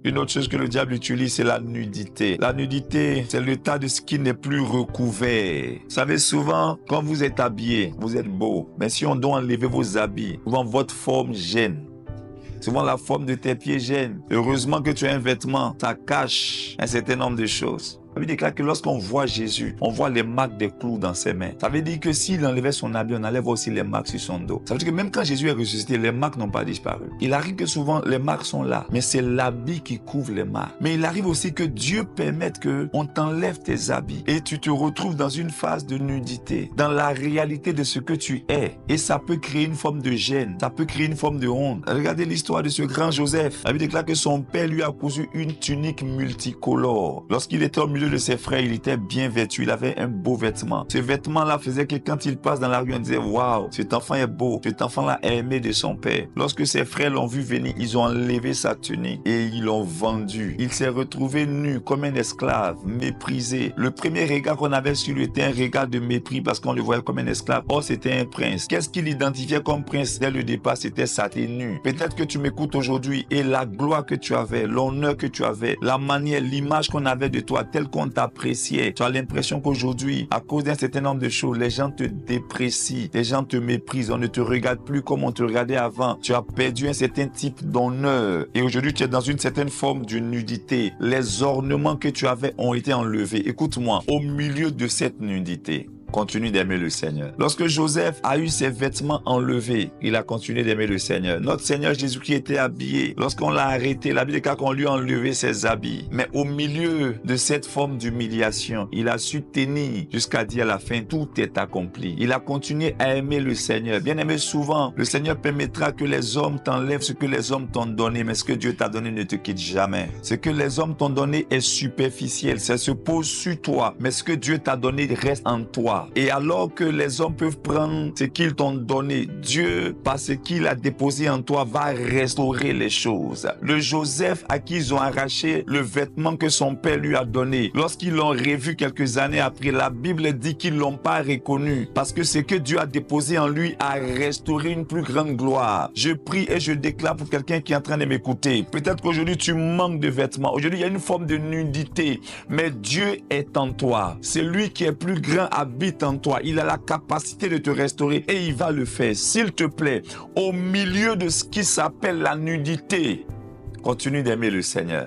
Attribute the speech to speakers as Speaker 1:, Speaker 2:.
Speaker 1: Une autre chose que le diable utilise, c'est la nudité. La nudité, c'est l'état de ce qui n'est plus recouvert. Vous savez, souvent, quand vous êtes habillé, vous êtes beau. Mais si on doit enlever vos habits, souvent votre forme gêne. Souvent, la forme de tes pieds gêne. Heureusement que tu as un vêtement, ça cache un certain nombre de choses. Ça veut dire que lorsqu'on voit Jésus, on voit les marques des clous dans ses mains. Ça veut dire que s'il enlevait son habit, on enlève aussi les marques sur son dos. Ça veut dire que même quand Jésus est ressuscité, les marques n'ont pas disparu. Il arrive que souvent, les marques sont là, mais c'est l'habit qui couvre les marques. Mais il arrive aussi que Dieu permette qu'on t'enlève tes habits et tu te retrouves dans une phase de nudité, dans la réalité de ce que tu es. Et ça peut créer une forme de gêne, ça peut créer une forme de honte. Regardez l'histoire de ce grand Joseph. La Bible déclare que son père lui a cousu une tunique multicolore. Lorsqu'il était au milieu de ses frères, il était bien vêtu, il avait un beau vêtement. Ce vêtement-là faisait que quand il passe dans la rue, on disait « Waouh, cet enfant est beau, cet enfant-là est aimé de son père ». Lorsque ses frères l'ont vu venir, ils ont enlevé sa tunique et ils l'ont vendu. Il s'est retrouvé nu comme un esclave, méprisé. Le premier regard qu'on avait sur lui était un regard de mépris parce qu'on le voyait comme un esclave. Or, c'était un prince. Qu'est-ce qu'il identifiait comme prince dès le départ? C'était sa tenue. Peut-être que tu m'écoutes aujourd'hui et la gloire que tu avais, l'honneur que tu avais, la manière, l'image qu'on avait de toi, telle qu'on t'appréciait. Tu as l'impression qu'aujourd'hui, à cause d'un certain nombre de choses, les gens te déprécient, les gens te méprisent, on ne te regarde plus comme on te regardait avant. Tu as perdu un certain type d'honneur et aujourd'hui tu es dans une certaine forme de nudité. Les ornements que tu avais ont été enlevés. Écoute-moi, au milieu de cette nudité, continue d'aimer le Seigneur. Lorsque Joseph a eu ses vêtements enlevés, il a continué d'aimer le Seigneur. Notre Seigneur Jésus-Christ était habillé. Lorsqu'on l'a arrêté, la Bible déclare qu'on lui a enlevé ses habits. Mais au milieu de cette forme d'humiliation, il a su tenir jusqu'à dire à la fin, tout est accompli. Il a continué à aimer le Seigneur. Bien aimé, souvent, le Seigneur permettra que les hommes t'enlèvent ce que les hommes t'ont donné, mais ce que Dieu t'a donné ne te quitte jamais. Ce que les hommes t'ont donné est superficiel, ça se pose sur toi, mais ce que Dieu t'a donné reste en toi. Et alors que les hommes peuvent prendre ce qu'ils t'ont donné, Dieu, par ce qu'il a déposé en toi, va restaurer les choses. Le Joseph à qui ils ont arraché le vêtement que son père lui a donné, lorsqu'ils l'ont revu quelques années après, la Bible dit qu'ils ne l'ont pas reconnu parce que ce que Dieu a déposé en lui a restauré une plus grande gloire. Je prie et je déclare pour quelqu'un qui est en train de m'écouter. Peut-être qu'aujourd'hui tu manques de vêtements. Aujourd'hui il y a une forme de nudité, mais Dieu est en toi. C'est lui qui est plus grand habite en toi. Il a la capacité de te restaurer et il va le faire. S'il te plaît, au milieu de ce qui s'appelle la nudité, continue d'aimer le Seigneur.